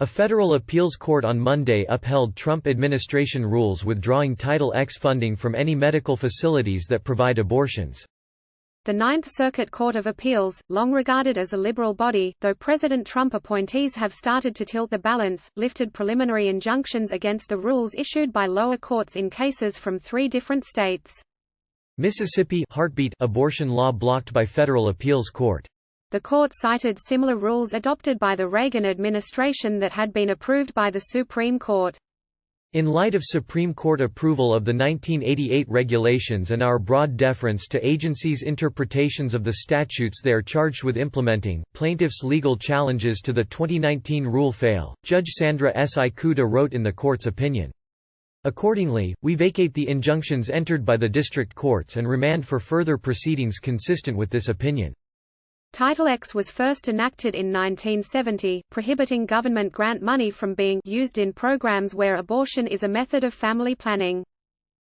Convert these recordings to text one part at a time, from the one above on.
A federal appeals court on Monday upheld Trump administration rules withdrawing Title X funding from any medical facilities that provide abortions. The Ninth Circuit Court of Appeals, long regarded as a liberal body, though President Trump appointees have started to tilt the balance, lifted preliminary injunctions against the rules issued by lower courts in cases from 3 different states. Mississippi heartbeat abortion law blocked by federal appeals court. The court cited similar rules adopted by the Reagan administration that had been approved by the Supreme Court. In light of Supreme Court approval of the 1988 regulations and our broad deference to agencies' interpretations of the statutes they are charged with implementing, plaintiffs' legal challenges to the 2019 rule fail, Judge Sandra S. Ikuda wrote in the court's opinion. Accordingly, we vacate the injunctions entered by the district courts and remand for further proceedings consistent with this opinion. Title X was first enacted in 1970, prohibiting government grant money from being used in programs where abortion is a method of family planning.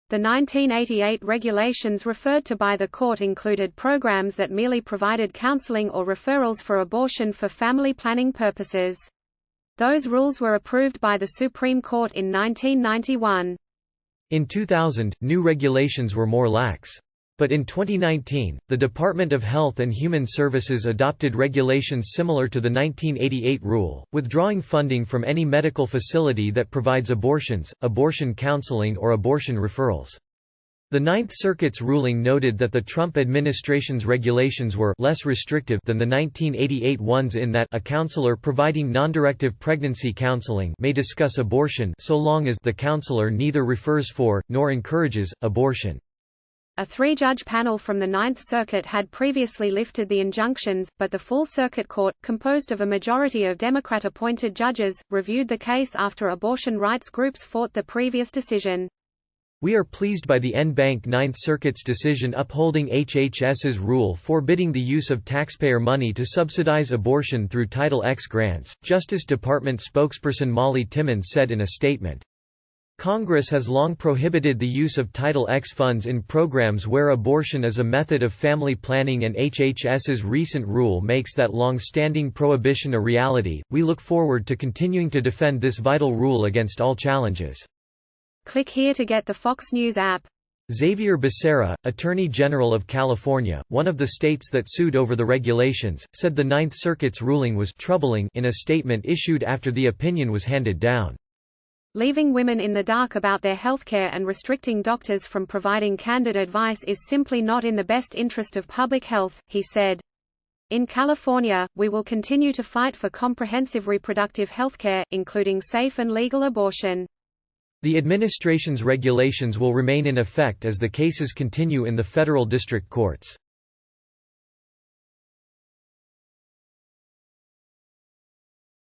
The 1988 regulations referred to by the court included programs that merely provided counseling or referrals for abortion for family planning purposes. Those rules were approved by the Supreme Court in 1991. In 2000, new regulations were more lax. But in 2019, the Department of Health and Human Services adopted regulations similar to the 1988 rule, withdrawing funding from any medical facility that provides abortions, abortion counseling or abortion referrals. The Ninth Circuit's ruling noted that the Trump administration's regulations were less restrictive than the 1988 ones in that a counselor providing non-directive pregnancy counseling may discuss abortion so long as the counselor neither refers for, nor encourages, abortion. A 3-judge panel from the Ninth Circuit had previously lifted the injunctions, but the full circuit court, composed of a majority of Democrat-appointed judges, reviewed the case after abortion rights groups fought the previous decision. We are pleased by the en banc Ninth Circuit's decision upholding HHS's rule forbidding the use of taxpayer money to subsidize abortion through Title X grants, Justice Department spokesperson Molly Timmons said in a statement. Congress has long prohibited the use of Title X funds in programs where abortion is a method of family planning, and HHS's recent rule makes that long-standing prohibition a reality. We look forward to continuing to defend this vital rule against all challenges. Click here to get the Fox News app. Xavier Becerra, Attorney General of California, one of the states that sued over the regulations, said the Ninth Circuit's ruling was troubling in a statement issued after the opinion was handed down. Leaving women in the dark about their healthcare and restricting doctors from providing candid advice is simply not in the best interest of public health, he said. In California, we will continue to fight for comprehensive reproductive healthcare, including safe and legal abortion. The administration's regulations will remain in effect as the cases continue in the federal district courts.